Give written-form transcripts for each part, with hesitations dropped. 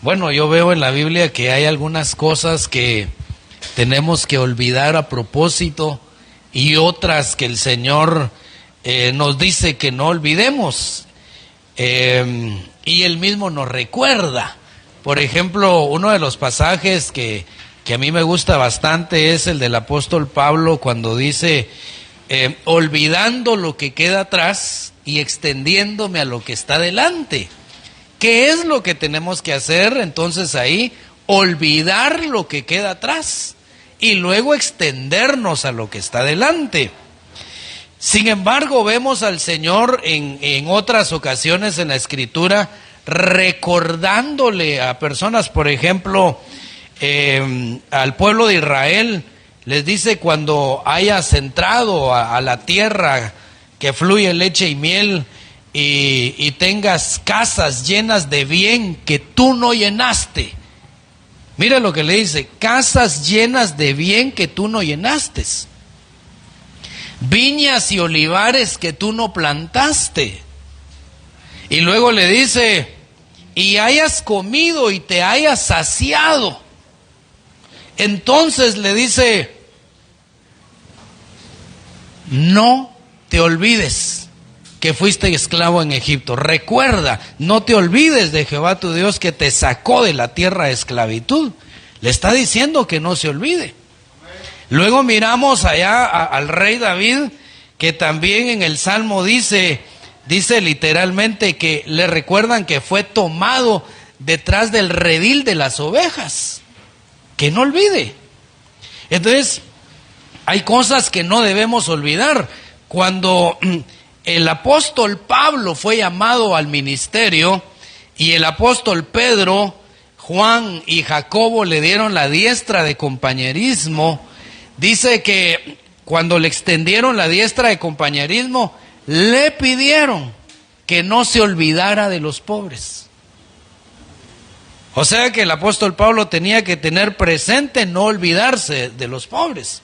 Bueno, yo veo en la Biblia que hay algunas cosas que tenemos que olvidar a propósito y otras que el Señor nos dice que no olvidemos. Y Él mismo nos recuerda. Por ejemplo, uno de los pasajes que a mí me gusta bastante es el del apóstol Pablo cuando dice, olvidando lo que queda atrás y extendiéndome a lo que está delante. ¿Qué es lo que tenemos que hacer? Entonces ahí, olvidar lo que queda atrás y luego extendernos a lo que está delante. Sin embargo, vemos al Señor en otras ocasiones en la Escritura recordándole a personas, por ejemplo, al pueblo de Israel, les dice cuando hayas entrado a la tierra que fluye leche y miel y tengas casas llenas de bien que tú no llenaste. Mira lo que le dice, casas llenas de bien que tú no llenaste. Viñas y olivares que tú no plantaste. Y luego le dice, y hayas comido y te hayas saciado. Entonces le dice, no te olvides que fuiste esclavo en Egipto. Recuerda, no te olvides de Jehová tu Dios que te sacó de la tierra de esclavitud. Le está diciendo que no se olvide. Luego miramos allá al rey David, que también en el Salmo dice literalmente que le recuerdan que fue tomado detrás del redil de las ovejas. Que no olvide. Entonces, hay cosas que no debemos olvidar. Cuando el apóstol Pablo fue llamado al ministerio y el apóstol Pedro, Juan y Jacobo le dieron la diestra de compañerismo, dice que cuando le extendieron la diestra de compañerismo, le pidieron que no se olvidara de los pobres. O sea que el apóstol Pablo tenía que tener presente no olvidarse de los pobres.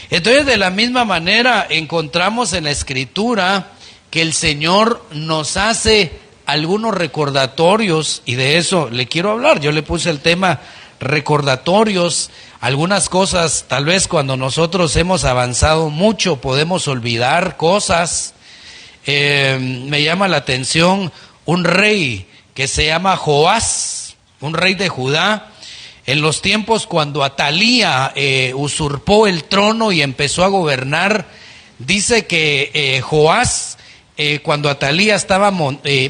Entonces, de la misma manera encontramos en la Escritura que el Señor nos hace algunos recordatorios, y de eso le quiero hablar. Yo le puse el tema recordatorios. Algunas cosas, tal vez cuando nosotros hemos avanzado mucho, podemos olvidar cosas. Me llama la atención un rey que se llama Joás, un rey de Judá, en los tiempos cuando Atalía usurpó el trono y empezó a gobernar. Dice que Joás, cuando Atalía estaba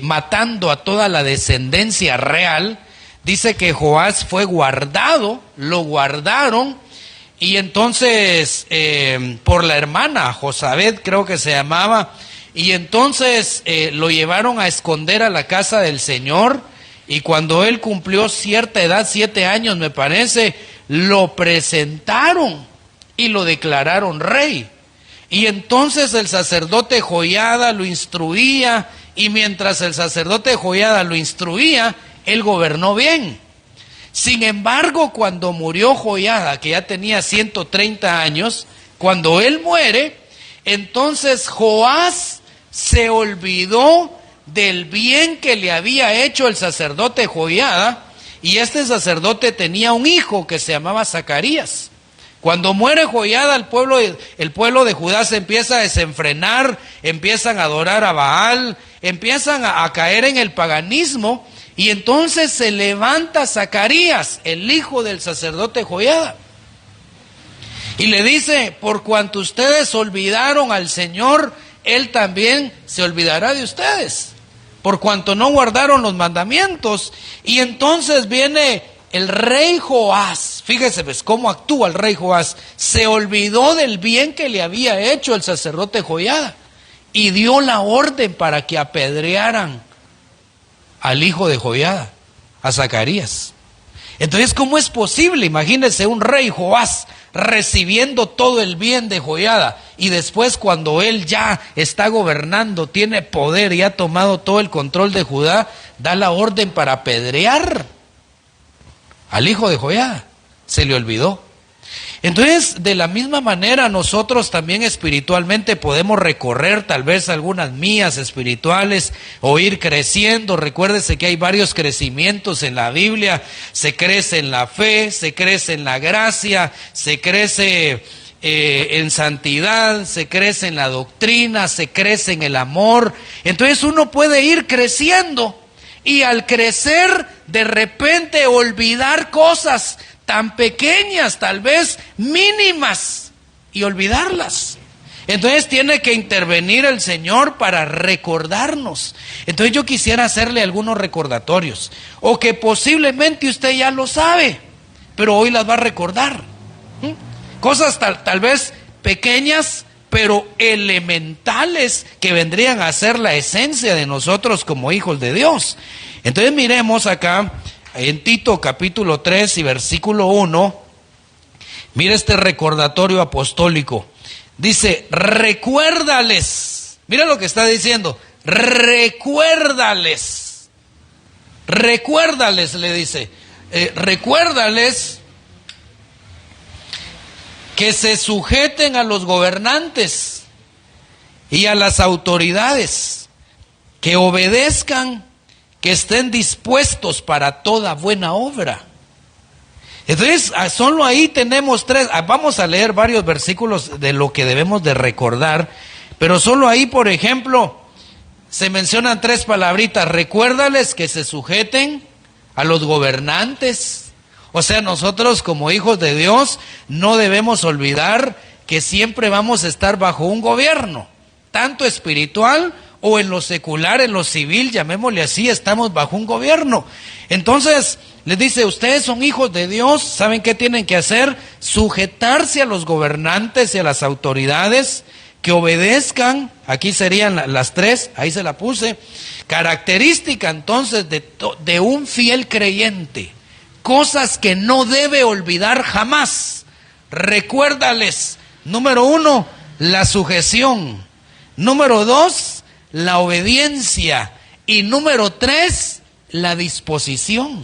matando a toda la descendencia real, dice que Joás fue guardado, lo guardaron, y entonces por la hermana, Josabed creo que se llamaba, y entonces lo llevaron a esconder a la casa del Señor, y cuando él cumplió cierta edad, 7 años me parece, lo presentaron y lo declararon rey. Y entonces el sacerdote Joiada lo instruía, y mientras el sacerdote Joiada lo instruía, él gobernó bien. Sin embargo, cuando murió Joiada, que ya tenía 130 años, cuando él muere, entonces Joás se olvidó del bien que le había hecho el sacerdote Joiada, y este sacerdote tenía un hijo que se llamaba Zacarías. Cuando muere Joiada, el pueblo de Judá se empieza a desenfrenar, empiezan a adorar a Baal, empiezan a caer en el paganismo, y entonces se levanta Zacarías, el hijo del sacerdote Joiada, y le dice, por cuanto ustedes olvidaron al Señor, Él también se olvidará de ustedes, por cuanto no guardaron los mandamientos. Y entonces viene el rey Joás, fíjese pues cómo actúa el rey Joás, se olvidó del bien que le había hecho el sacerdote Joiada, y dio la orden para que apedrearan al hijo de Joiada, a Zacarías. Entonces, ¿cómo es posible? Imagínense un rey Joás recibiendo todo el bien de Joiada, y después cuando él ya está gobernando, tiene poder y ha tomado todo el control de Judá, da la orden para apedrear al hijo de Joiada. Se le olvidó. Entonces, de la misma manera, nosotros también espiritualmente podemos recorrer tal vez algunas mías espirituales o ir creciendo. Recuérdese que hay varios crecimientos en la Biblia. Se crece en la fe, se crece en la gracia, se crece en santidad, se crece en la doctrina, se crece en el amor. Entonces uno puede ir creciendo y al crecer de repente olvidar cosas tan pequeñas, tal vez mínimas, y olvidarlas. Entonces tiene que intervenir el Señor para recordarnos. Entonces yo quisiera hacerle algunos recordatorios, o que posiblemente usted ya lo sabe, pero hoy las va a recordar. Cosas tal vez pequeñas, pero elementales, que vendrían a ser la esencia de nosotros como hijos de Dios. Entonces miremos acá en Tito capítulo 3 y versículo 1, mira este recordatorio apostólico. Dice, recuérdales. Mira lo que está diciendo, recuérdales. Recuérdales, le dice, recuérdales que se sujeten a los gobernantes y a las autoridades, que obedezcan, que estén dispuestos para toda buena obra. Entonces, solo ahí tenemos tres. Vamos a leer varios versículos de lo que debemos de recordar, pero solo ahí, por ejemplo, se mencionan tres palabritas. Recuérdales que se sujeten a los gobernantes. O sea, nosotros como hijos de Dios no debemos olvidar que siempre vamos a estar bajo un gobierno, tanto espiritual o en lo secular, en lo civil, llamémosle así, estamos bajo un gobierno. Entonces, les dice, ustedes son hijos de Dios, ¿saben qué tienen que hacer? Sujetarse a los gobernantes y a las autoridades, que obedezcan. Aquí serían las tres, ahí se la puse. Característica entonces de un fiel creyente, cosas que no debe olvidar jamás. Recuérdales, número 1, la sujeción. Número 2, la obediencia. Y número 3, la disposición.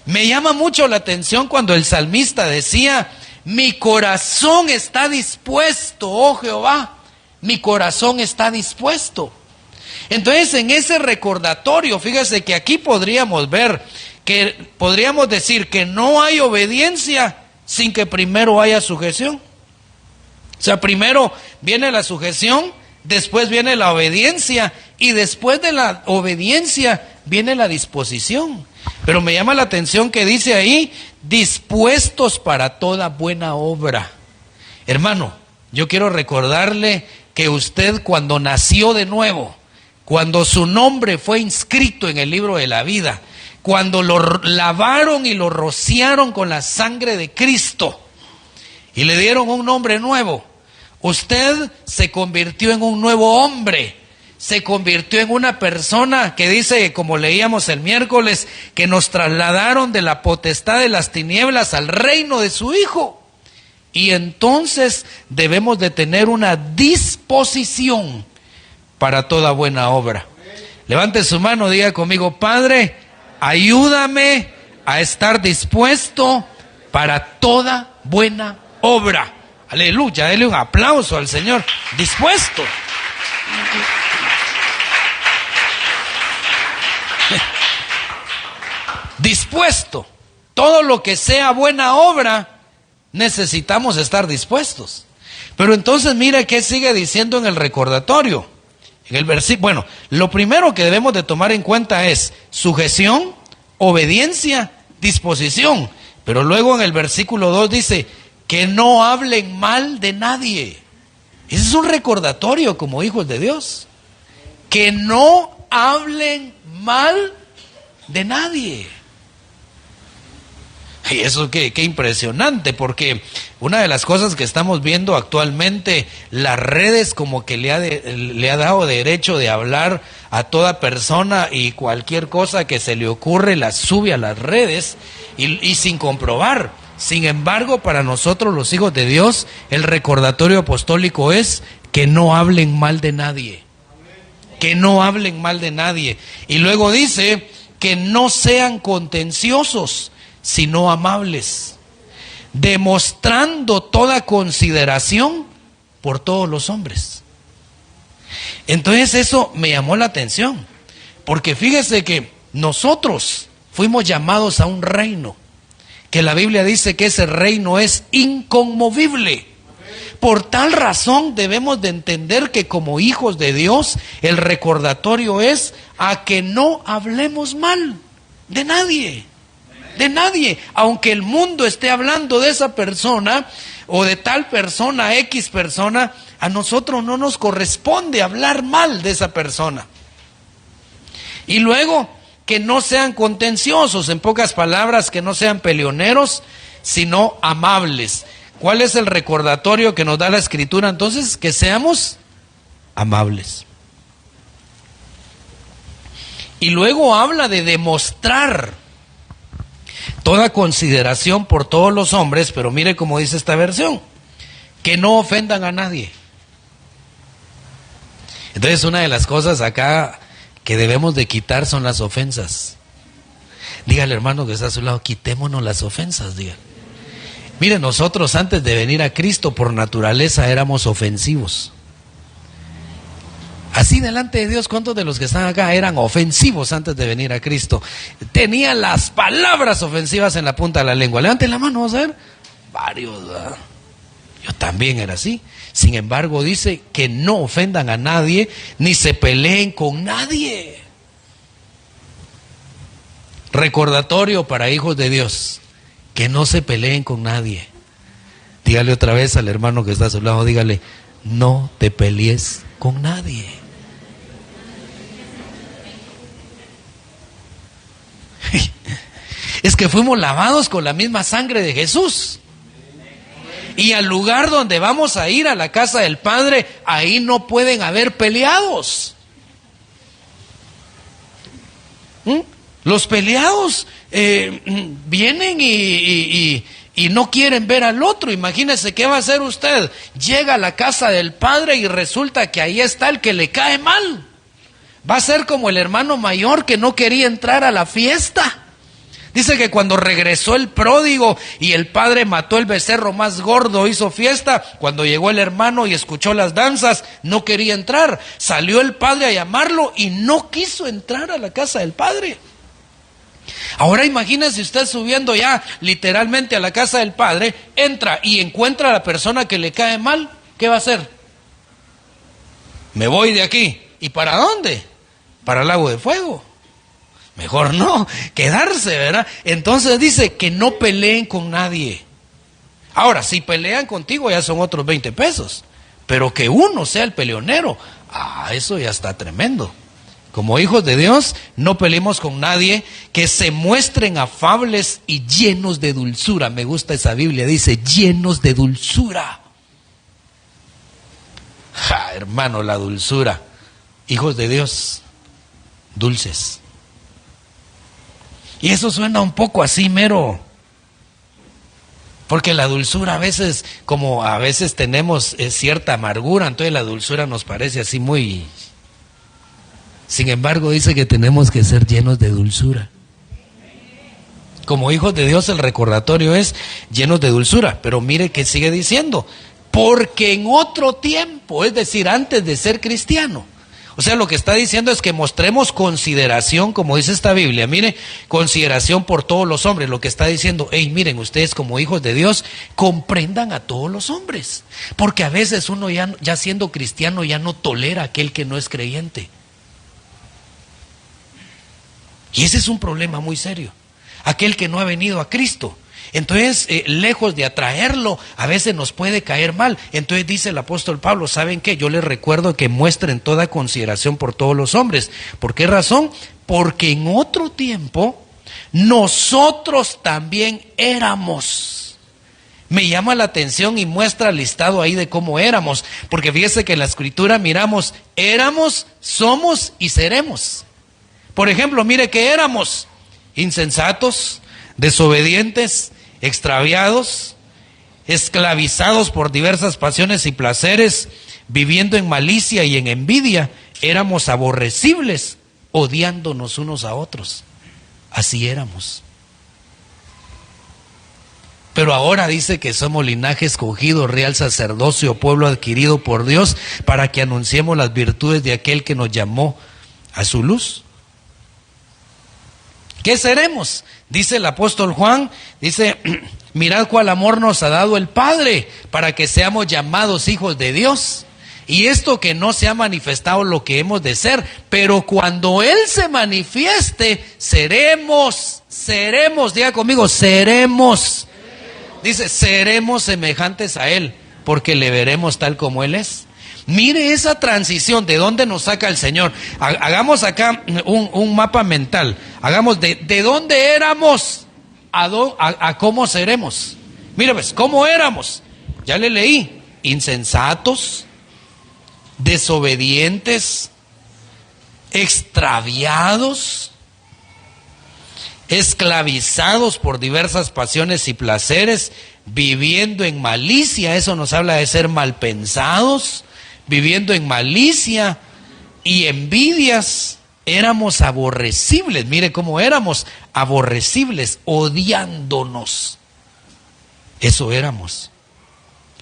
Me llama mucho la atención cuando el salmista decía, mi corazón está dispuesto, oh Jehová, mi corazón está dispuesto. Entonces, en ese recordatorio, fíjese que aquí podríamos ver, que podríamos decir que no hay obediencia sin que primero haya sujeción. O sea, primero viene la sujeción, después viene la obediencia, y después de la obediencia viene la disposición. Pero me llama la atención que dice ahí, dispuestos para toda buena obra. Hermano, yo quiero recordarle que usted, cuando nació de nuevo, cuando su nombre fue inscrito en el libro de la vida, cuando lo lavaron y lo rociaron con la sangre de Cristo y le dieron un nombre nuevo, usted se convirtió en un nuevo hombre, se convirtió en una persona que dice, como leíamos el miércoles, que nos trasladaron de la potestad de las tinieblas al reino de su Hijo. Y entonces debemos de tener una disposición para toda buena obra. Levante su mano, diga conmigo, Padre, ayúdame a estar dispuesto para toda buena obra. Aleluya, dele un aplauso al Señor. Dispuesto. Dispuesto. Todo lo que sea buena obra, necesitamos estar dispuestos. Pero entonces mire qué sigue diciendo en el recordatorio. En el versículo, bueno, lo primero que debemos de tomar en cuenta es sujeción, obediencia, disposición. Pero luego en el versículo 2 dice, que no hablen mal de nadie. Ese es un recordatorio como hijos de Dios. Que no hablen mal de nadie. Y eso qué impresionante, porque una de las cosas que estamos viendo actualmente, las redes como que le ha dado derecho de hablar a toda persona, y cualquier cosa que se le ocurre la sube a las redes y sin comprobar. Sin embargo, para nosotros los hijos de Dios, el recordatorio apostólico es que no hablen mal de nadie. Que no hablen mal de nadie. Y luego dice que no sean contenciosos, sino amables. demostrando toda consideración por todos los hombres. Entonces eso me llamó la atención, porque fíjese que nosotros fuimos llamados a un reino, que la Biblia dice que ese reino es inconmovible. Por tal razón debemos de entender que como hijos de Dios, el recordatorio es a que no hablemos mal de nadie, aunque el mundo esté hablando de esa persona o de tal persona, X persona, a nosotros no nos corresponde hablar mal de esa persona. Y luego, que no sean contenciosos, en pocas palabras, que no sean peleoneros, sino amables. ¿Cuál es el recordatorio que nos da la Escritura entonces? Que seamos amables. Y luego habla de demostrar toda consideración por todos los hombres, pero mire cómo dice esta versión, que no ofendan a nadie. Entonces una de las cosas acá que debemos de quitar son las ofensas. Dígale, hermano que está a su lado, quitémonos las ofensas, dígale. Mire, nosotros antes de venir a Cristo por naturaleza éramos ofensivos. Así delante de Dios, ¿cuántos de los que están acá eran ofensivos antes de venir a Cristo? Tenían las palabras ofensivas en la punta de la lengua. Levanten la mano, vamos a ver. Varios, ¿verdad? Yo también era así. Sin embargo, dice que no ofendan a nadie, ni se peleen con nadie. Recordatorio para hijos de Dios, que no se peleen con nadie. Dígale otra vez al hermano que está a su lado, dígale, no te pelees con nadie. Es que fuimos lavados con la misma sangre de Jesús. Y al lugar donde vamos a ir, a la casa del Padre, ahí no pueden haber peleados. Los peleados vienen y no quieren ver al otro. Imagínese qué va a hacer usted. Llega a la casa del Padre y resulta que ahí está el que le cae mal. Va a ser como el hermano mayor que no quería entrar a la fiesta. Dice que cuando regresó el pródigo y el padre mató el becerro más gordo, hizo fiesta. Cuando llegó el hermano y escuchó las danzas, no quería entrar. Salió el padre a llamarlo y no quiso entrar a la casa del padre. Ahora imagínese usted subiendo ya literalmente a la casa del Padre, entra y encuentra a la persona que le cae mal. ¿Qué va a hacer? Me voy de aquí. ¿Y para dónde? Para el lago de fuego. Mejor no, quedarse, ¿verdad? Entonces dice que no peleen con nadie. Ahora, si pelean contigo ya son otros 20 pesos. Pero que uno sea el peleonero, eso ya está tremendo. Como hijos de Dios, no peleemos con nadie, que se muestren afables y llenos de dulzura. Me gusta esa Biblia, dice, llenos de dulzura. Hermano, la dulzura. Hijos de Dios, dulces. Y eso suena un poco así mero. Porque la dulzura a veces, como a veces tenemos cierta amargura, entonces la dulzura nos parece así muy... Sin embargo, dice que tenemos que ser llenos de dulzura. Como hijos de Dios, el recordatorio es llenos de dulzura. Pero mire que sigue diciendo, porque en otro tiempo, es decir, antes de ser cristiano. O sea, lo que está diciendo es que mostremos consideración, como dice esta Biblia. Mire, consideración por todos los hombres. Lo que está diciendo, miren, ustedes como hijos de Dios, comprendan a todos los hombres. Porque a veces uno ya siendo cristiano ya no tolera a aquel que no es creyente. Y ese es un problema muy serio. Aquel que no ha venido a Cristo. Entonces, lejos de atraerlo, a veces nos puede caer mal. Entonces dice el apóstol Pablo, ¿saben qué? Yo les recuerdo que muestren toda consideración por todos los hombres. ¿Por qué razón? Porque en otro tiempo nosotros también éramos. Me llama la atención y muestra el listado ahí de cómo éramos. Porque fíjese que en la Escritura miramos, éramos, somos y seremos. Por ejemplo, mire que éramos insensatos, desobedientes, extraviados, esclavizados por diversas pasiones y placeres, viviendo en malicia y en envidia, éramos aborrecibles, odiándonos unos a otros. Así éramos. Pero ahora dice que somos linaje escogido, real sacerdocio, pueblo adquirido por Dios, para que anunciemos las virtudes de aquel que nos llamó a su luz. ¿Qué seremos? Dice el apóstol Juan, dice, mirad cuál amor nos ha dado el Padre, para que seamos llamados hijos de Dios. Y esto que no se ha manifestado lo que hemos de ser, pero cuando Él se manifieste, seremos, diga conmigo, seremos. Dice, seremos semejantes a Él, porque le veremos tal como Él es. Mire esa transición, ¿de dónde nos saca el Señor? Hagamos acá un mapa mental. Hagamos de dónde éramos a cómo seremos. Mire pues, ¿cómo éramos? Ya le leí, insensatos, desobedientes, extraviados, esclavizados por diversas pasiones y placeres, viviendo en malicia. Eso nos habla de ser malpensados, viviendo en malicia y envidias. Éramos aborrecibles. Mire cómo éramos aborrecibles, odiándonos. Eso éramos.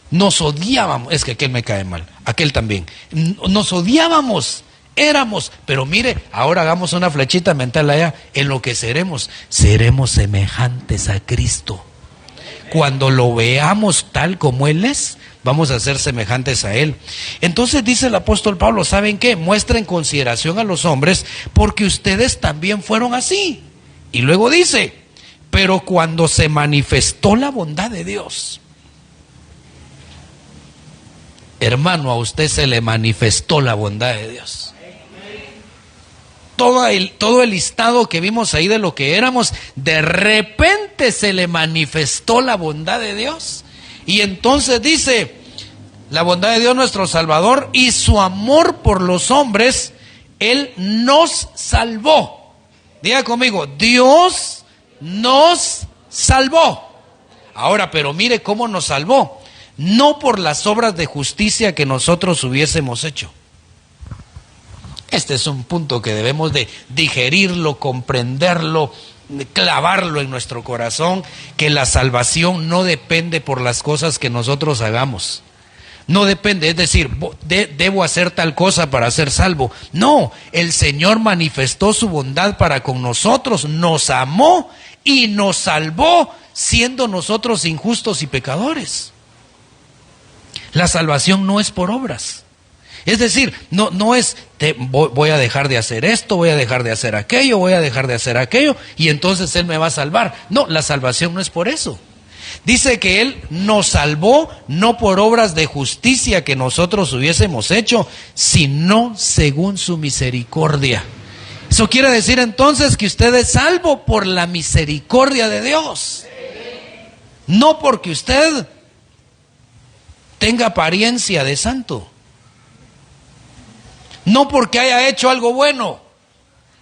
Nos odiábamos. Es que aquel me cae mal, aquel también. Nos odiábamos. Éramos, pero mire, ahora hagamos una flechita mental allá, en lo que seremos semejantes a Cristo. Cuando lo veamos tal como Él es, vamos a ser semejantes a Él. Entonces dice el apóstol Pablo, ¿saben qué? Muestren consideración a los hombres, porque ustedes también fueron así. Y luego dice, pero cuando se manifestó la bondad de Dios, hermano, a usted se le manifestó la bondad de Dios. Todo el listado que vimos ahí de lo que éramos, de repente se le manifestó la bondad de Dios. Y entonces dice, la bondad de Dios nuestro Salvador y su amor por los hombres, Él nos salvó. Diga conmigo, Dios nos salvó. Ahora, pero mire cómo nos salvó. No por las obras de justicia que nosotros hubiésemos hecho. Este es un punto que debemos de digerirlo, comprenderlo, clavarlo en nuestro corazón, que la salvación no depende por las cosas que nosotros hagamos. No depende, es decir, debo hacer tal cosa para ser salvo. No, el Señor manifestó su bondad para con nosotros, nos amó y nos salvó, siendo nosotros injustos y pecadores. La salvación no es por obras. Es decir, no es, voy a dejar de hacer esto, voy a dejar de hacer aquello, voy a dejar de hacer aquello, y entonces Él me va a salvar. No, la salvación no es por eso. Dice que Él nos salvó no por obras de justicia que nosotros hubiésemos hecho, sino según su misericordia. Eso quiere decir entonces que usted es salvo por la misericordia de Dios. No porque usted tenga apariencia de santo. No porque haya hecho algo bueno.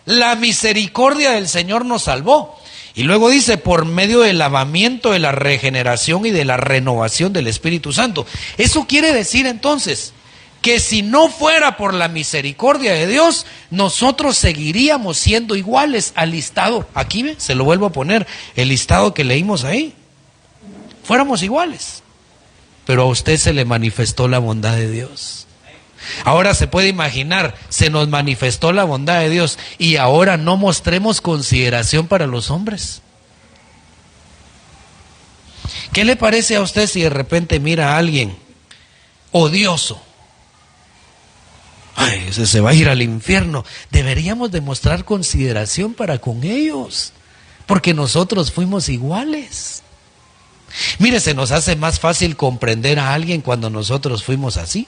La misericordia del Señor nos salvó. Y luego dice, por medio del lavamiento, de la regeneración y de la renovación del Espíritu Santo. Eso quiere decir entonces que si no fuera por la misericordia de Dios, nosotros seguiríamos siendo iguales al listado. Aquí ve, se lo vuelvo a poner, el listado que leímos ahí. Fuéramos iguales. Pero a usted se le manifestó la bondad de Dios. Ahora se puede imaginar, se nos manifestó la bondad de Dios y ahora no mostremos consideración para los hombres. ¿Qué le parece a usted si de repente mira a alguien odioso? Ay, ese se va a ir al infierno. Deberíamos demostrar consideración para con ellos, porque nosotros fuimos iguales. Mire, se nos hace más fácil comprender a alguien cuando nosotros fuimos así.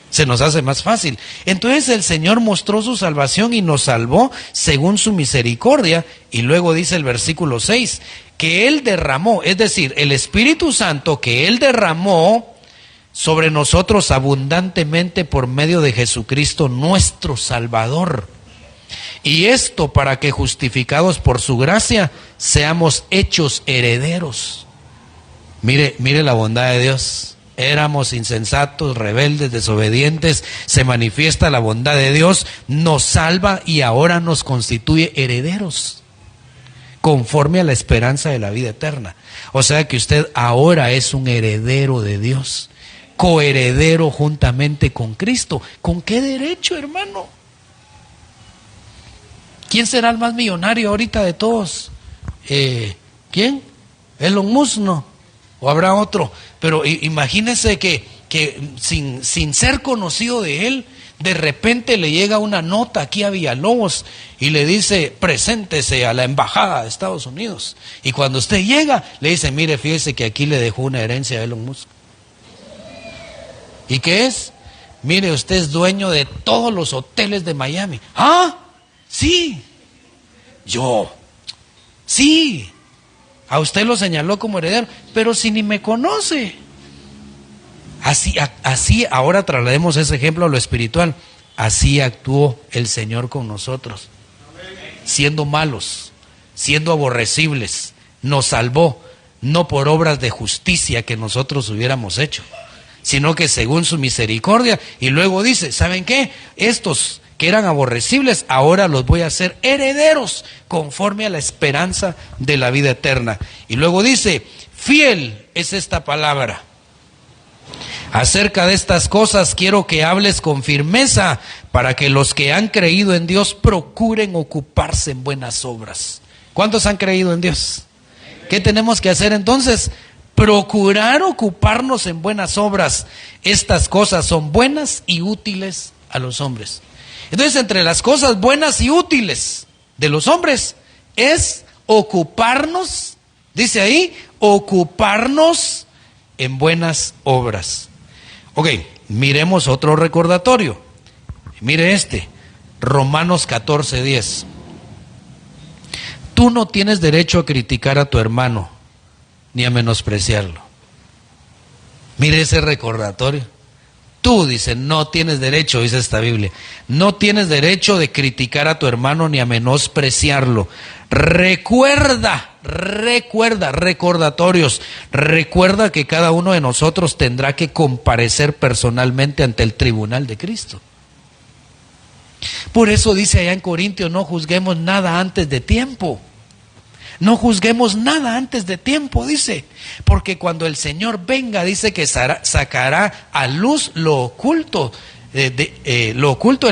Se nos hace más fácil. Entonces el Señor mostró su salvación y nos salvó según su misericordia. Y luego dice el versículo 6, que Él derramó, es decir, el Espíritu Santo que Él derramó sobre nosotros abundantemente por medio de Jesucristo nuestro Salvador. Y esto para que, justificados por su gracia, seamos hechos herederos. Mire la bondad de Dios. Éramos insensatos, rebeldes, desobedientes. Se manifiesta la bondad de Dios, nos salva y ahora nos constituye herederos. conforme a la esperanza de la vida eterna. O sea que usted ahora es un heredero de Dios, coheredero juntamente con Cristo. ¿Con qué derecho, hermano? ¿Quién será el más millonario ahorita de todos? ¿Quién? Elon Musk, ¿no? ¿O habrá otro? Pero imagínese que sin ser conocido de él, de repente le llega una nota aquí a Villalobos y le dice, preséntese a la embajada de Estados Unidos. Y cuando usted llega, le dice, mire, fíjese que aquí le dejó una herencia a Elon Musk. ¿Y qué es? Mire, usted es dueño de todos los hoteles de Miami. ¿Ah? Sí. Yo. Sí. A usted lo señaló como heredero, pero si ni me conoce. Así, ahora traslademos ese ejemplo a lo espiritual. Así actuó el Señor con nosotros. Siendo malos, siendo aborrecibles, nos salvó, no por obras de justicia que nosotros hubiéramos hecho, sino que según su misericordia. Y luego dice, ¿saben qué? Estos que eran aborrecibles, ahora los voy a hacer herederos conforme a la esperanza de la vida eterna. Y luego dice, fiel es esta palabra. Acerca de estas cosas quiero que hables con firmeza para que los que han creído en Dios procuren ocuparse en buenas obras. ¿Cuántos han creído en Dios? ¿Qué tenemos que hacer entonces? Procurar ocuparnos en buenas obras. Estas cosas son buenas y útiles a los hombres. Entonces, entre las cosas buenas y útiles de los hombres es ocuparnos, dice ahí, ocuparnos en buenas obras. Ok, miremos otro recordatorio. Mire Romanos 14:10. Tú no tienes derecho a criticar a tu hermano, ni a menospreciarlo. Mire ese recordatorio. Tú, dice, no tienes derecho, dice esta Biblia, no tienes derecho de criticar a tu hermano ni a menospreciarlo. Recordatorios. Recuerda que cada uno de nosotros tendrá que comparecer personalmente ante el tribunal de Cristo. Por eso dice allá en Corintios, no juzguemos nada antes de tiempo. No juzguemos nada antes de tiempo, dice, porque cuando el Señor venga, dice que sacará a luz lo oculto de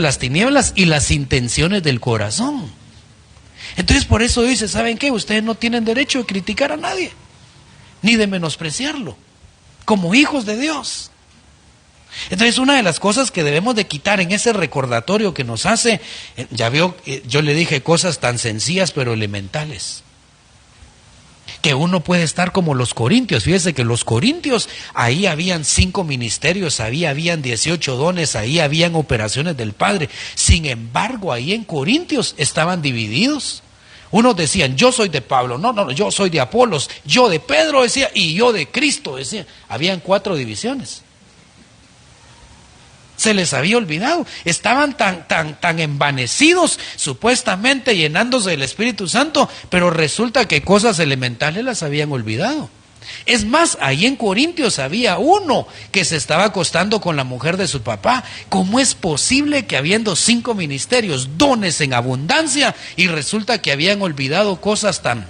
las tinieblas y las intenciones del corazón. Entonces por eso dice, ¿saben qué? Ustedes no tienen derecho de criticar a nadie, ni de menospreciarlo, como hijos de Dios. Entonces una de las cosas que debemos de quitar en ese recordatorio que nos hace, ya vio, yo le dije cosas tan sencillas pero elementales. Que uno puede estar como los corintios. Fíjese que los corintios, ahí habían 5 ministerios, ahí habían 18 dones, ahí habían operaciones del Padre. Sin embargo, ahí en Corintios estaban divididos. Unos decían, yo soy de Pablo, no, yo soy de Apolos, yo de Pedro, decía, y yo de Cristo, decía. Habían 4 divisiones. Se les había olvidado, estaban tan envanecidos, supuestamente llenándose del Espíritu Santo, pero resulta que cosas elementales las habían olvidado. Es más, ahí en Corintios había uno que se estaba acostando con la mujer de su papá. ¿Cómo es posible que habiendo 5 ministerios, dones en abundancia, y resulta que habían olvidado cosas tan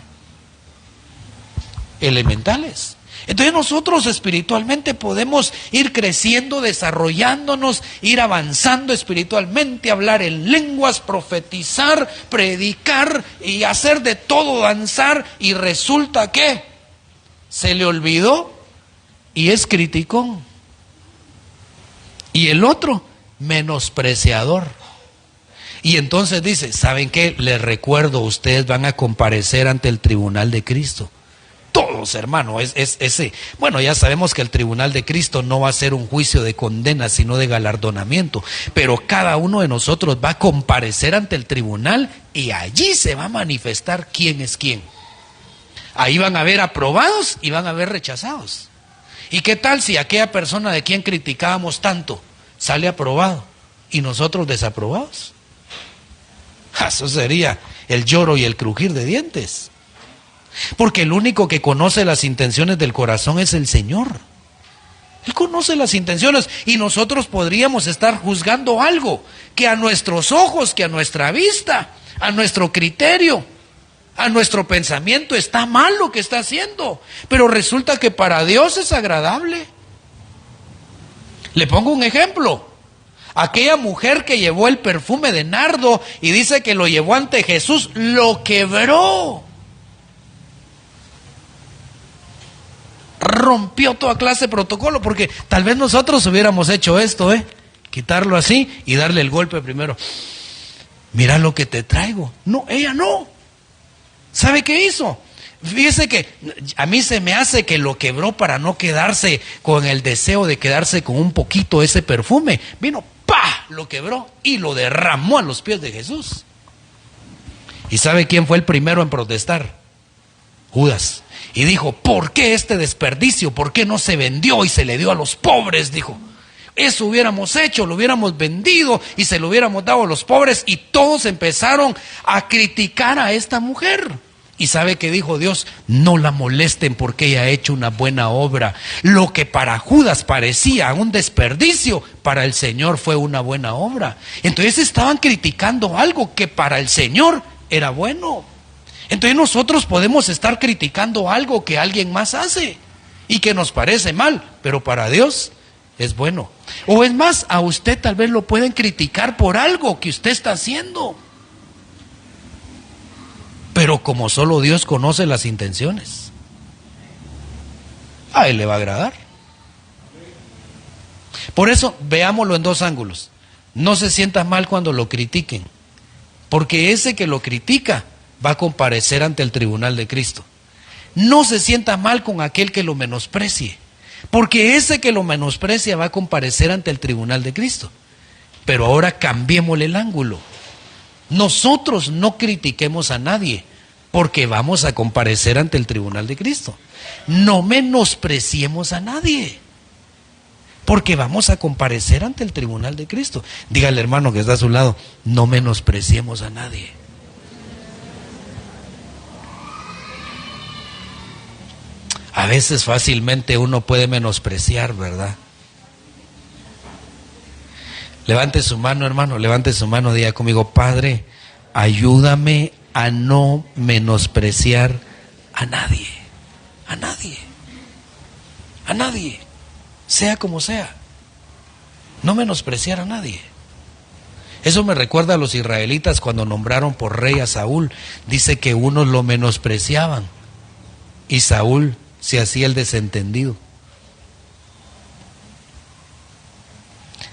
elementales? Entonces nosotros espiritualmente podemos ir creciendo, desarrollándonos, ir avanzando espiritualmente, hablar en lenguas, profetizar, predicar y hacer de todo, danzar, y resulta que se le olvidó y es criticón. Y el otro, menospreciador. Y entonces dice, ¿saben qué? Les recuerdo, ustedes van a comparecer ante el tribunal de Cristo. Todos, hermano, bueno, ya sabemos que el tribunal de Cristo no va a ser un juicio de condena, sino de galardonamiento, pero cada uno de nosotros va a comparecer ante el tribunal y allí se va a manifestar quién es quién. Ahí van a haber aprobados y van a haber rechazados. ¿Y qué tal si aquella persona de quien criticábamos tanto sale aprobado y nosotros desaprobados? Eso sería el lloro y el crujir de dientes. Porque el único que conoce las intenciones del corazón es el Señor. Él conoce las intenciones y nosotros podríamos estar juzgando algo que a nuestros ojos, que a nuestra vista, a nuestro criterio, A nuestro pensamiento está mal lo que está haciendo, pero resulta que para Dios es agradable. Le pongo un ejemplo. Aquella mujer que llevó el perfume de nardo y dice que lo llevó ante Jesús, lo quebró. Rompió toda clase de protocolo, porque tal vez nosotros hubiéramos hecho esto, quitarlo así y darle el golpe primero. Mira lo que te traigo. No, ella no. ¿Sabe qué hizo? Fíjese que a mí se me hace que lo quebró para no quedarse con el deseo de quedarse con un poquito ese perfume. Vino, ¡pah!, lo quebró y lo derramó a los pies de Jesús. ¿Y sabe quién fue el primero en protestar? Judas. Y dijo, ¿por qué este desperdicio? ¿Por qué no se vendió y se le dio a los pobres? Dijo, eso hubiéramos hecho, lo hubiéramos vendido y se lo hubiéramos dado a los pobres. Y todos empezaron a criticar a esta mujer. ¿Y sabe qué dijo Dios? No la molesten porque ella ha hecho una buena obra. Lo que para Judas parecía un desperdicio, para el Señor fue una buena obra. Entonces estaban criticando algo que para el Señor era bueno. Entonces nosotros podemos estar criticando algo que alguien más hace y que nos parece mal, pero para Dios es bueno. O es más, a usted tal vez lo pueden criticar por algo que usted está haciendo. Pero como solo Dios conoce las intenciones, a Él le va a agradar. Por eso, veámoslo en dos ángulos. No se sienta mal cuando lo critiquen, porque ese que lo critica va a comparecer ante el tribunal de Cristo. No se sienta mal con aquel que lo menosprecie, porque ese que lo menosprecia va a comparecer ante el tribunal de Cristo. Pero ahora cambiémosle el ángulo. Nosotros no critiquemos a nadie, porque vamos a comparecer ante el tribunal de Cristo. No menospreciemos a nadie, porque vamos a comparecer ante el tribunal de Cristo. Dígale, hermano que está a su lado, no menospreciemos a nadie. A veces fácilmente uno puede menospreciar, ¿verdad? Levante su mano, hermano, levante su mano, diga conmigo, Padre, ayúdame a no menospreciar a nadie, a nadie, a nadie, sea como sea, no menospreciar a nadie. Eso me recuerda a los israelitas cuando nombraron por rey a Saúl. Dice que unos lo menospreciaban y Saúl se hacía el desentendido.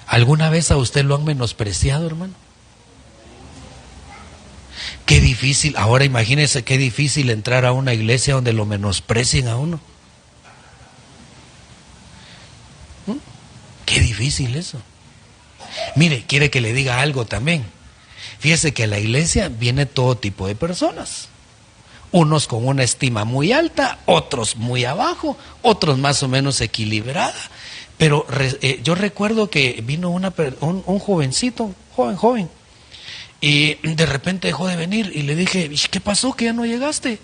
¿Alguna vez a usted lo han menospreciado, hermano? Qué difícil, ahora imagínese qué difícil entrar a una iglesia donde lo menosprecien a uno. Qué difícil eso. Mire, quiere que le diga algo también. Fíjese que a la iglesia viene todo tipo de personas. Unos con una estima muy alta, otros muy abajo, otros más o menos equilibrada. Pero yo recuerdo que vino un jovencito, joven, y de repente dejó de venir y le dije, ¿qué pasó que ya no llegaste?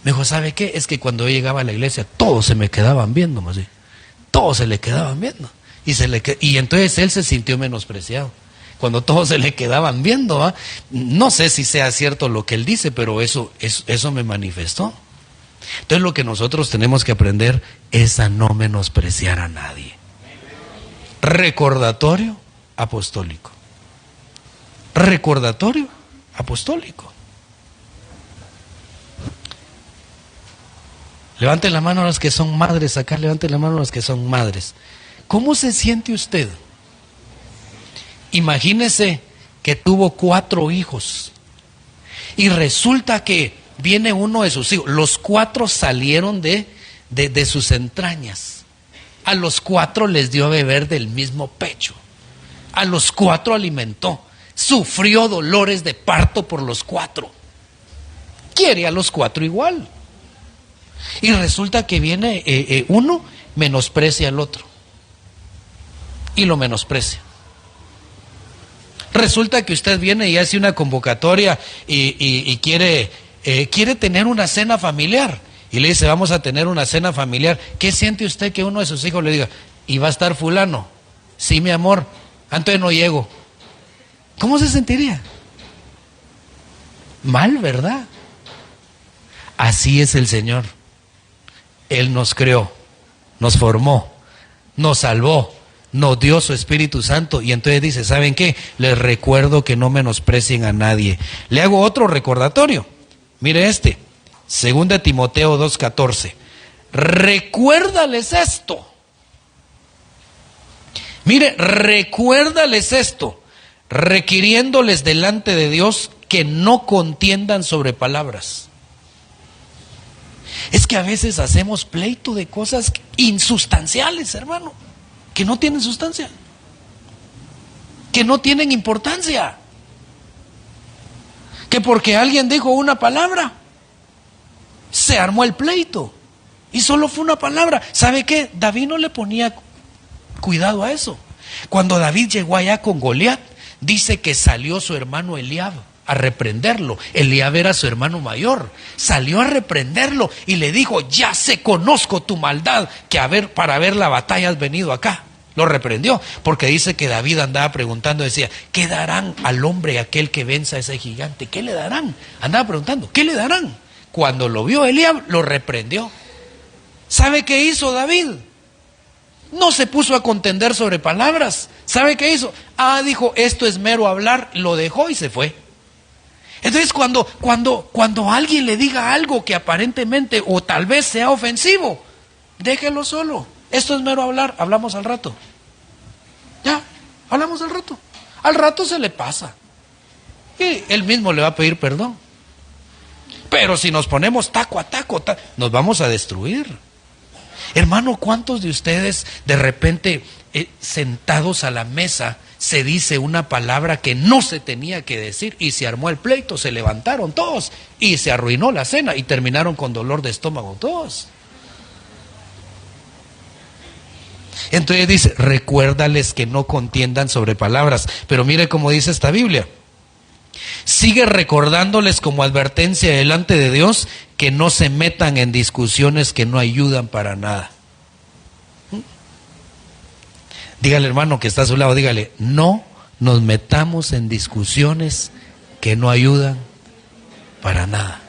Me dijo, ¿sabe qué? Es que cuando yo llegaba a la iglesia todos se me quedaban viendo, así. Todos se le quedaban viendo. Y entonces él se sintió menospreciado. Cuando todos se le quedaban viendo, no sé si sea cierto lo que él dice, pero eso me manifestó. Entonces lo que nosotros tenemos que aprender es a no menospreciar a nadie. Recordatorio apostólico. Recordatorio apostólico. Levanten la mano a los que son madres acá, levanten la mano a los que son madres. ¿Cómo se siente usted? Imagínese que tuvo 4 hijos y resulta que viene uno de sus hijos. Los 4 salieron de sus entrañas. A los 4 les dio a beber del mismo pecho. A los 4 alimentó. Sufrió dolores de parto por los 4. Quiere a los 4 igual. Y resulta que viene uno, menosprecia al otro. Y lo menosprecia. Resulta que usted viene y hace una convocatoria y quiere tener una cena familiar. Y le dice, vamos a tener una cena familiar. ¿Qué siente usted que uno de sus hijos le diga, y va a estar fulano? Sí, mi amor, antes no llego. ¿Cómo se sentiría? Mal, ¿verdad? Así es el Señor. Él nos creó, nos formó, nos salvó, nos dio su Espíritu Santo. Y entonces dice, ¿saben qué? Les recuerdo que no menosprecien a nadie. Le hago otro recordatorio. Mire este, 2 Timoteo 2:14. Recuérdales esto. Mire, recuérdales esto, requiriéndoles delante de Dios que no contiendan sobre palabras. Es que a veces hacemos pleito de cosas insustanciales, hermano, que no tienen sustancia, que no tienen importancia, que porque alguien dijo una palabra, se armó el pleito, y solo fue una palabra. ¿Sabe qué? David no le ponía cuidado a eso. Cuando David llegó allá con Goliat, dice que salió su hermano Eliab a reprenderlo. Eliab era su hermano mayor. Salió a reprenderlo y le dijo, ya sé, conozco tu maldad, que para ver la batalla has venido acá. Lo reprendió, porque dice que David andaba preguntando, decía, ¿qué darán al hombre aquel que venza a ese gigante? ¿Qué le darán? Andaba preguntando, ¿qué le darán? Cuando lo vio Eliab, lo reprendió. ¿Sabe qué hizo David? No se puso a contender sobre palabras. ¿Sabe qué hizo? Dijo, esto es mero hablar, lo dejó y se fue. Entonces cuando alguien le diga algo que aparentemente o tal vez sea ofensivo, déjelo solo. Esto es mero hablar, hablamos al rato. Ya, hablamos al rato. Al rato se le pasa. Y él mismo le va a pedir perdón. Pero si nos ponemos taco a taco, nos vamos a destruir. Hermano, ¿cuántos de ustedes de repente sentados a la mesa se dice una palabra que no se tenía que decir y se armó el pleito, se levantaron todos y se arruinó la cena y terminaron con dolor de estómago todos? Entonces dice, recuérdales que no contiendan sobre palabras. Pero mire cómo dice esta Biblia. Sigue recordándoles como advertencia delante de Dios que no se metan en discusiones que no ayudan para nada. Dígale, hermano que está a su lado, dígale, no nos metamos en discusiones que no ayudan para nada.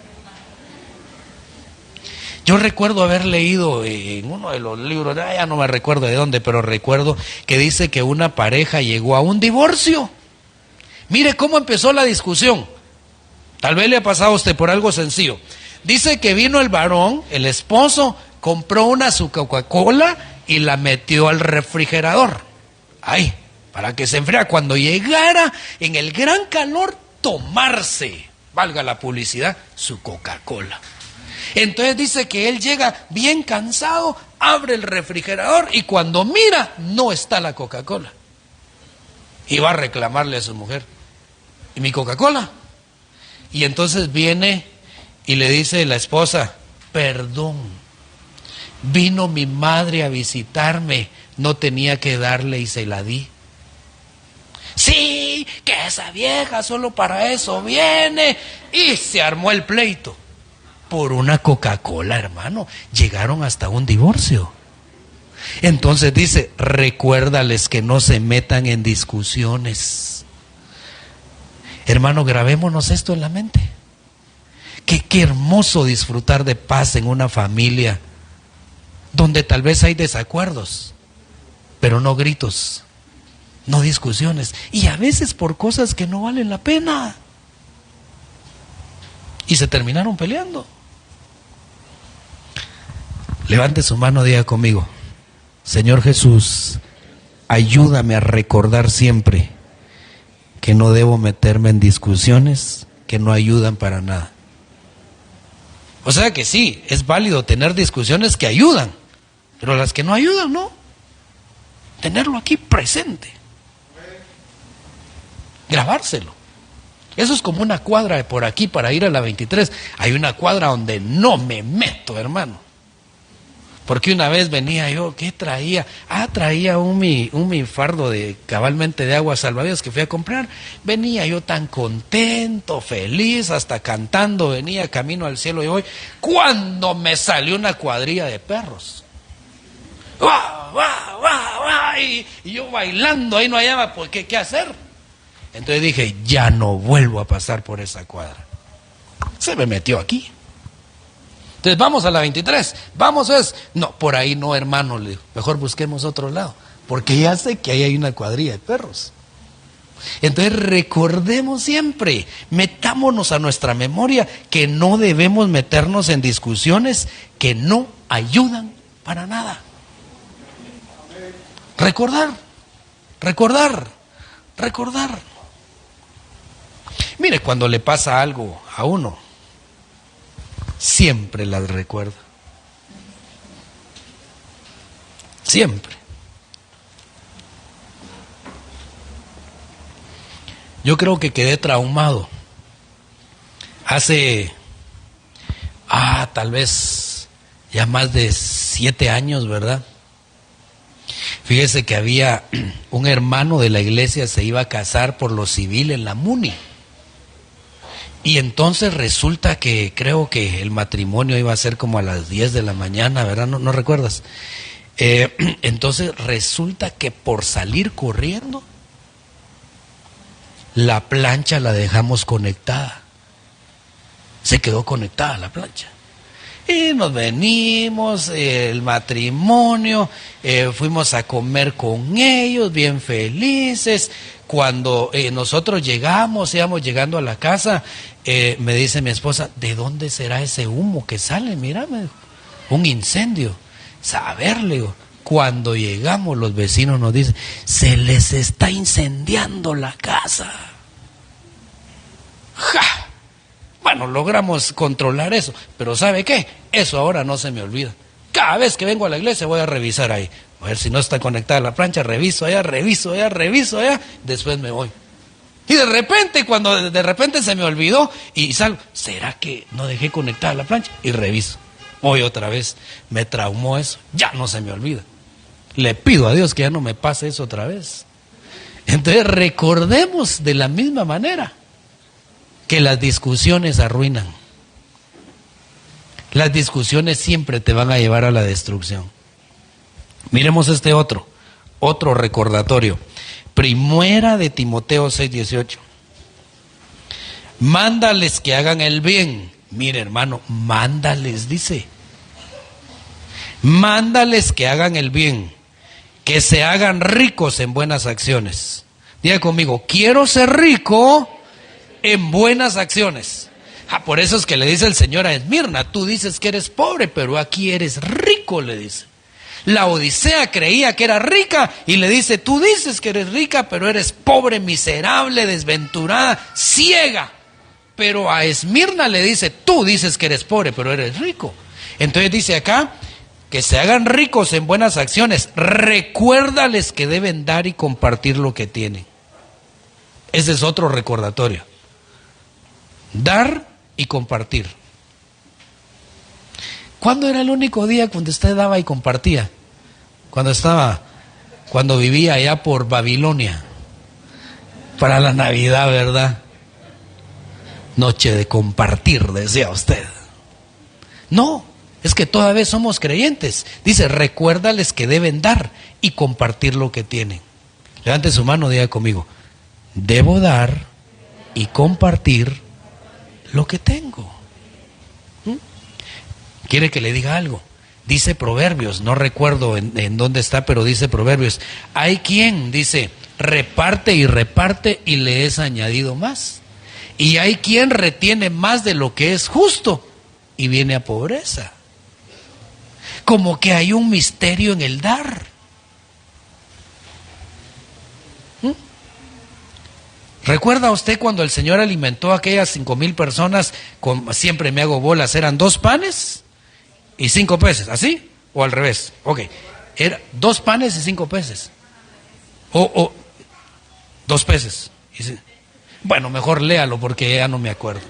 Yo recuerdo haber leído en uno de los libros, ya no me recuerdo de dónde, pero recuerdo que dice que una pareja llegó a un divorcio. Mire cómo empezó la discusión. Tal vez le ha pasado a usted por algo sencillo. Dice que vino el varón, el esposo, compró su Coca-Cola y la metió al refrigerador. Ay, para que se enfriara. Cuando llegara en el gran calor, tomarse, valga la publicidad, su Coca-Cola. Entonces dice que él llega bien cansado, abre el refrigerador y cuando mira, no está la Coca-Cola. Y va a reclamarle a su mujer, ¿y mi Coca-Cola? Y entonces viene y le dice la esposa, perdón, vino mi madre a visitarme, no tenía que darle y se la di. Sí, que esa vieja solo para eso viene. Y se armó el pleito. Por una Coca-Cola, hermano, llegaron hasta un divorcio. Entonces dice, recuérdales que no se metan en discusiones. Hermano, grabémonos esto en la mente. Qué hermoso disfrutar de paz en una familia donde tal vez hay desacuerdos, pero no gritos, no discusiones, y a veces por cosas que no valen la pena. Y se terminaron peleando. Levante su mano, diga conmigo, Señor Jesús, ayúdame a recordar siempre que no debo meterme en discusiones que no ayudan para nada. O sea que sí, es válido tener discusiones que ayudan, pero las que no ayudan, no. Tenerlo aquí presente. Grabárselo. Eso es como una cuadra de por aquí para ir a la 23. Hay una cuadra donde no me meto, hermano. Porque una vez venía yo, ¿qué traía? Traía un mi fardo de cabalmente de agua salvavidas que fui a comprar. Venía yo tan contento, feliz, hasta cantando, venía camino al cielo y hoy, cuando me salió una cuadrilla de perros. ¡Guau, guau, guau, guau! Y yo bailando, ahí no hallaba pues, ¿qué hacer? Entonces dije, ya no vuelvo a pasar por esa cuadra. Se me metió aquí. Entonces vamos a la 23, vamos no, por ahí no, hermano, le digo, mejor busquemos otro lado, porque ya sé que ahí hay una cuadrilla de perros. Entonces recordemos siempre, metámonos a nuestra memoria que no debemos meternos en discusiones que no ayudan para nada. Recordar. Mire, cuando le pasa algo a uno, siempre las recuerda. Siempre. Yo creo que quedé traumado hace, tal vez ya más de 7 años, ¿verdad? Fíjese que había un hermano de la iglesia, se iba a casar por lo civil en la MUNI. Y entonces resulta que creo que el matrimonio iba a ser como a las 10 de la mañana, ¿verdad? ¿No recuerdas? Entonces resulta que por salir corriendo, la plancha la dejamos conectada. Se quedó conectada la plancha. Y nos venimos, el matrimonio, fuimos a comer con ellos, bien felices. Cuando nosotros íbamos llegando a la casa, me dice mi esposa, ¿de dónde será ese humo que sale? Mira, me dijo, un incendio. Saber, le digo. Cuando llegamos, los vecinos nos dicen, se les está incendiando la casa. ¡Ja! Bueno, logramos controlar eso, pero ¿sabe qué? Eso ahora no se me olvida. Cada vez que vengo a la iglesia voy a revisar ahí. A ver si no está conectada la plancha, reviso allá, después me voy. Y de repente, cuando de repente se me olvidó y salgo, ¿será que no dejé conectada la plancha? Y reviso. Hoy otra vez me traumó eso, ya no se me olvida. Le pido a Dios que ya no me pase eso otra vez. Entonces recordemos de la misma manera que las discusiones arruinan. Las discusiones siempre te van a llevar a la destrucción. Miremos este otro recordatorio. Primera de Timoteo 6:18. Mándales que hagan el bien. Mire, hermano, mándales, dice. Mándales que hagan el bien, que se hagan ricos en buenas acciones. Diga conmigo, quiero ser rico en buenas acciones. Por eso es que le dice el Señor a Esmirna, tú dices que eres pobre, pero aquí eres rico, le dice. La Odisea creía que era rica y le dice, tú dices que eres rica, pero eres pobre, miserable, desventurada, ciega. Pero a Esmirna le dice, tú dices que eres pobre, pero eres rico. Entonces dice acá, que se hagan ricos en buenas acciones. Recuérdales que deben dar y compartir lo que tienen. Ese es otro recordatorio. Dar y compartir. ¿Cuándo era el único día cuando usted daba y compartía? Cuando vivía allá por Babilonia. Para la Navidad, ¿verdad? Noche de compartir, decía usted. No, es que todavía somos creyentes. Dice, recuérdales que deben dar y compartir lo que tienen. Levante su mano, diga conmigo, debo dar y compartir lo que tengo. ¿Quiere que le diga algo? Dice Proverbios, no recuerdo en dónde está, pero dice Proverbios, hay quien, dice, reparte y le es añadido más. Y hay quien retiene más de lo que es justo y viene a pobreza. Como que hay un misterio en el dar. ¿Recuerda usted cuando el Señor alimentó a aquellas 5,000 personas siempre me hago bolas, eran 2 panes y 5 peces, ¿así? ¿O al revés? Ok, era 2 panes y 5 peces. O 2 peces. Bueno, mejor léalo porque ya no me acuerdo.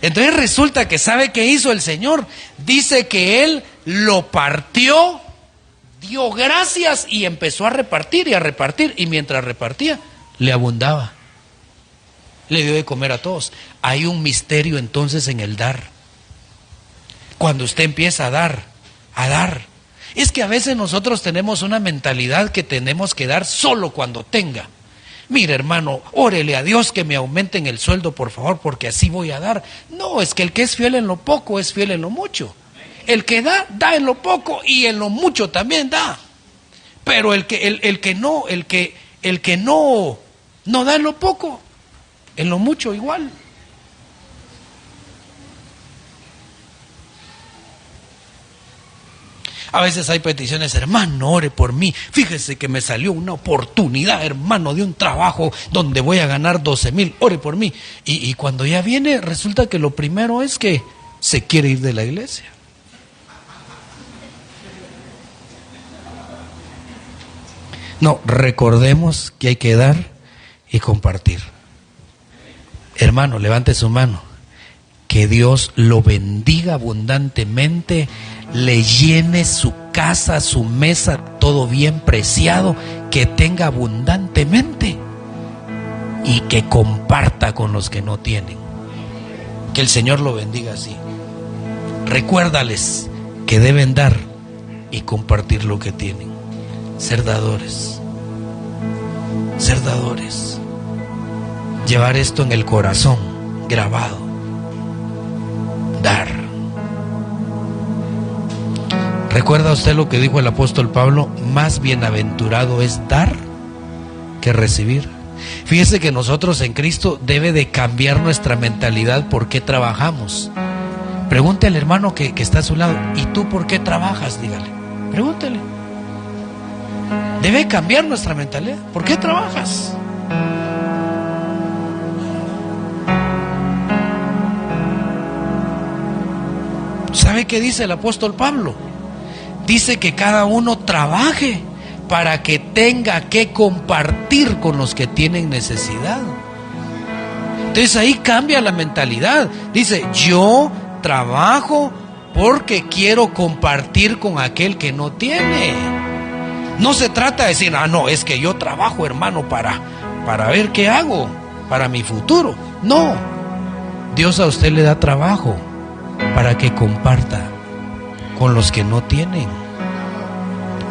Entonces resulta que ¿sabe qué hizo el Señor? Dice que Él lo partió, dio gracias y empezó a repartir, y mientras repartía, le abundaba. Le dio de comer a todos. Hay un misterio entonces en el dar. Cuando usted empieza a dar. Es que a veces nosotros tenemos una mentalidad que tenemos que dar solo cuando tenga. Mire, hermano, órele a Dios que me aumenten el sueldo, por favor, porque así voy a dar. No, es que el que es fiel en lo poco es fiel en lo mucho. El que da, da en lo poco y en lo mucho también da. Pero el que no da en lo poco, en lo mucho igual. A veces hay peticiones, hermano, ore por mí. Fíjese que me salió una oportunidad, hermano, de un trabajo donde voy a ganar 12,000. Ore por mí. Y cuando ya viene, resulta que lo primero es que se quiere ir de la iglesia. No, recordemos que hay que dar y compartir. Hermano, levante su mano. Que Dios lo bendiga abundantemente, le llene su casa, su mesa, todo bien preciado, que tenga abundantemente y que comparta con los que no tienen. Que el Señor lo bendiga así. Recuérdales que deben dar y compartir lo que tienen. Ser dadores. Ser dadores. Llevar esto en el corazón, grabado. Dar. ¿Recuerda usted lo que dijo el apóstol Pablo? Más bienaventurado es dar que recibir. Fíjese que nosotros en Cristo debe de cambiar nuestra mentalidad. ¿Por qué trabajamos? Pregunte al hermano que está a su lado: ¿y tú por qué trabajas? Dígale, pregúntele. Debe cambiar nuestra mentalidad. ¿Por qué trabajas? ¿Sabe qué dice el apóstol Pablo? Dice que cada uno trabaje para que tenga que compartir con los que tienen necesidad. Entonces ahí cambia la mentalidad. Dice, yo trabajo porque quiero compartir con aquel que no tiene. No se trata de decir, no, es que yo trabajo, hermano, para ver qué hago, para mi futuro. No, Dios a usted le da trabajo para que comparta con los que no tienen.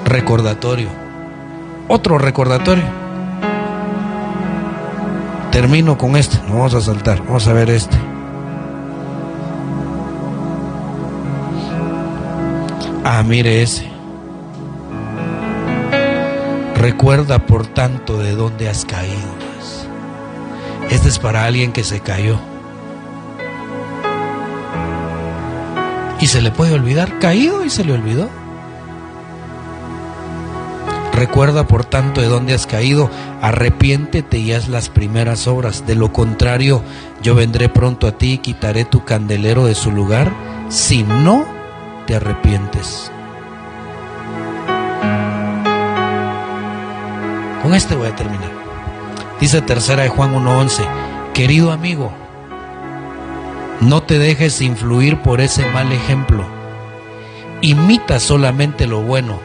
Recordatorio. Otro recordatorio. Termino con este. No vamos a saltar. Vamos a ver este. Mire ese. Recuerda por tanto de dónde has caído. Este es para alguien que se cayó. Y se le puede olvidar, caído y se le olvidó. Recuerda por tanto de dónde has caído, arrepiéntete y haz las primeras obras. De lo contrario, yo vendré pronto a ti y quitaré tu candelero de su lugar, si no te arrepientes. Con este voy a terminar. Dice 3 de Juan 1:11, querido amigo, no te dejes influir por ese mal ejemplo. Imita solamente lo bueno.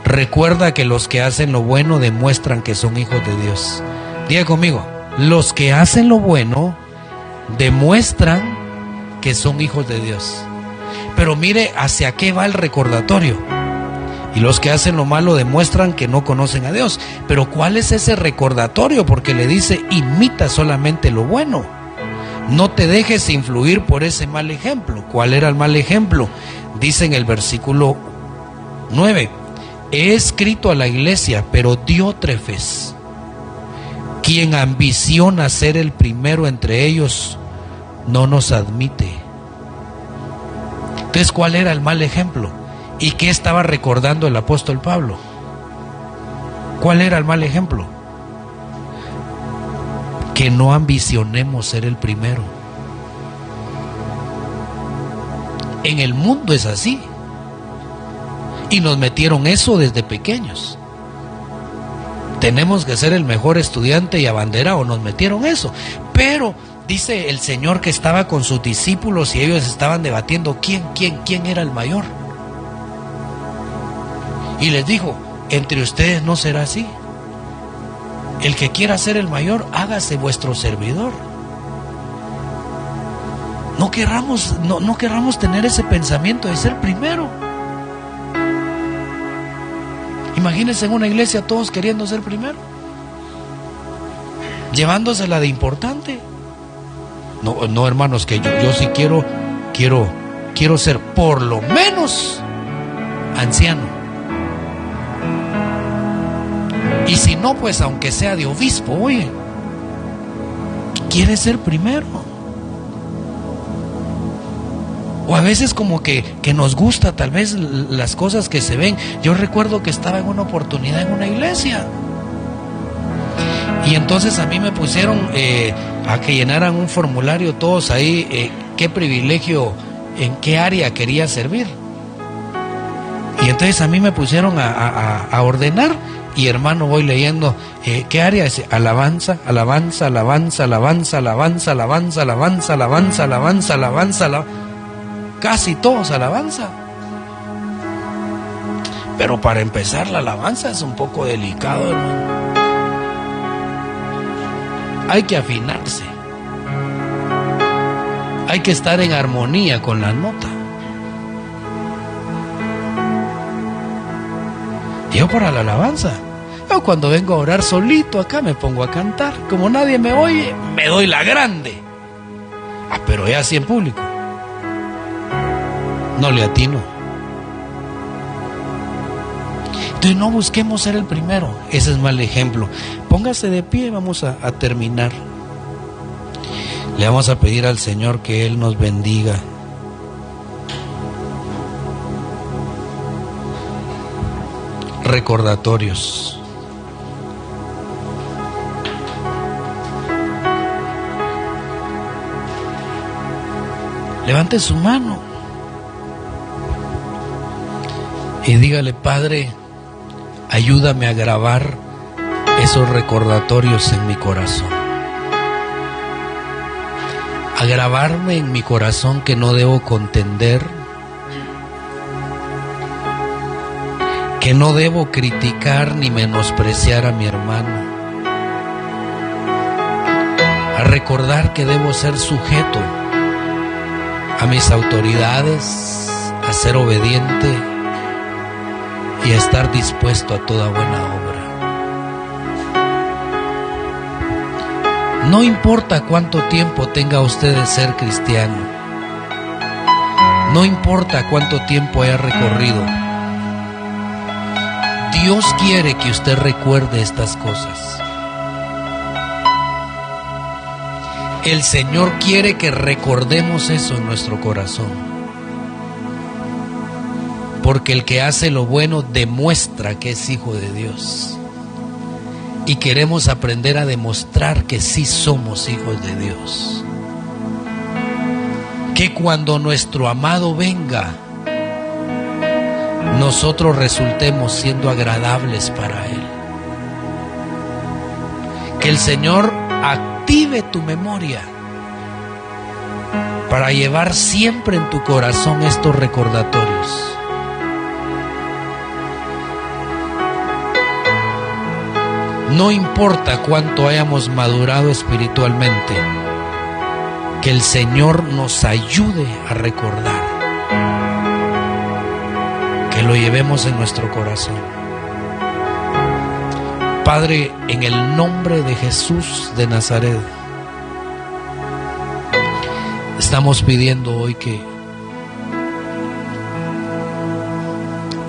Recuerda que los que hacen lo bueno demuestran que son hijos de Dios. Diga conmigo, los que hacen lo bueno demuestran que son hijos de Dios. Pero mire hacia qué va el recordatorio. Y los que hacen lo malo demuestran que no conocen a Dios. Pero ¿cuál es ese recordatorio? Porque le dice, imita solamente lo bueno. No te dejes influir por ese mal ejemplo. ¿Cuál era el mal ejemplo? Dice en el versículo 9, he escrito a la iglesia, pero Diótrefes, quien ambiciona ser el primero entre ellos, no nos admite. Entonces, ¿cuál era el mal ejemplo? ¿Y qué estaba recordando el apóstol Pablo? ¿Cuál era el mal ejemplo? Que no ambicionemos ser el primero. En el mundo es así. Y nos metieron eso desde pequeños. Tenemos que ser el mejor estudiante y abanderado. Nos metieron eso. Pero dice el Señor que estaba con sus discípulos y ellos estaban debatiendo quién era el mayor. Y les dijo, entre ustedes no será así. El que quiera ser el mayor, hágase vuestro servidor. No querramos tener ese pensamiento de ser primero. Imagínense en una iglesia todos queriendo ser primero, llevándosela de importante. No, hermanos, que yo sí quiero quiero ser por lo menos anciano. Y si no, pues aunque sea de obispo, oye, quiere ser primero. O a veces como que nos gusta tal vez las cosas que se ven. Yo recuerdo que estaba en una oportunidad en una iglesia. Y entonces a mí me pusieron a que llenaran un formulario todos ahí, qué privilegio, en qué área quería servir. Y entonces a mí me pusieron a ordenar. Y hermano, voy leyendo, ¿qué área es? Alabanza, alabanza, alabanza, alabanza, alabanza, alabanza, alabanza, alabanza, alabanza, alabanza, casi todos alabanza. Pero para empezar la alabanza es un poco delicado, hermano. Hay que afinarse. Hay que estar en armonía con la nota. Yo para la alabanza, yo cuando vengo a orar solito acá me pongo a cantar. Como nadie me oye, me doy la grande. Pero ya así en público, no le atino. Entonces no busquemos ser el primero. Ese es mal ejemplo. Póngase de pie, vamos a terminar. Le vamos a pedir al Señor que Él nos bendiga. Recordatorios. Levante su mano y dígale: Padre, ayúdame a grabar esos recordatorios en mi corazón. A grabarme en mi corazón que no debo contender, que no debo criticar ni menospreciar a mi hermano. A recordar que debo ser sujeto a mis autoridades, a ser obediente y a estar dispuesto a toda buena obra. No importa cuánto tiempo tenga usted de ser cristiano, no importa cuánto tiempo haya recorrido, Dios quiere que usted recuerde estas cosas. El Señor quiere que recordemos eso en nuestro corazón. Porque el que hace lo bueno demuestra que es hijo de Dios. Y queremos aprender a demostrar que sí somos hijos de Dios. Que cuando nuestro amado venga, nosotros resultemos siendo agradables para Él. Que el Señor active tu memoria para llevar siempre en tu corazón estos recordatorios. No importa cuánto hayamos madurado espiritualmente, que el Señor nos ayude a recordar, que lo llevemos en nuestro corazón. Padre, en el nombre de Jesús de Nazaret, estamos pidiendo hoy que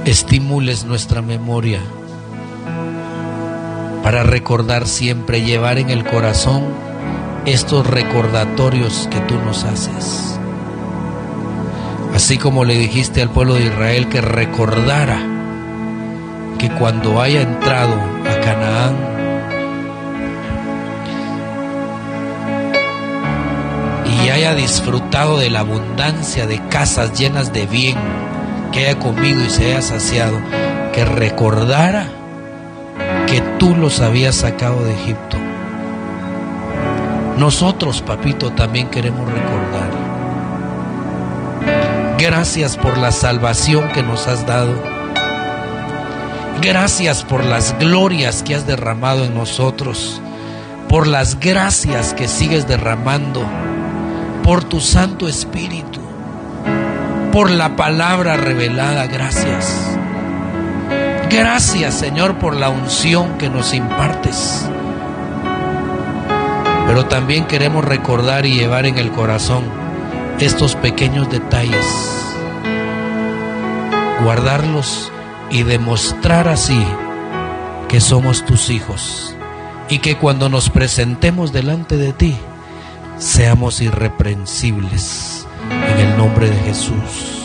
estimules nuestra memoria para recordar siempre, llevar en el corazón estos recordatorios que tú nos haces. Así como le dijiste al pueblo de Israel que recordara que cuando haya entrado a Canaán, y haya disfrutado de la abundancia de casas llenas de bien, que haya comido y se haya saciado, que recordara que tú los habías sacado de Egipto. Nosotros, papito, también queremos recordar. Gracias por la salvación que nos has dado. Gracias por las glorias que has derramado en nosotros, por las gracias que sigues derramando, por tu Santo Espíritu, por la palabra revelada. Gracias. Gracias, Señor, por la unción que nos impartes. Pero también queremos recordar y llevar en el corazón estos pequeños detalles guardarlos y demostrar así que somos tus hijos, y que cuando nos presentemos delante de ti seamos irreprensibles en el nombre de Jesús.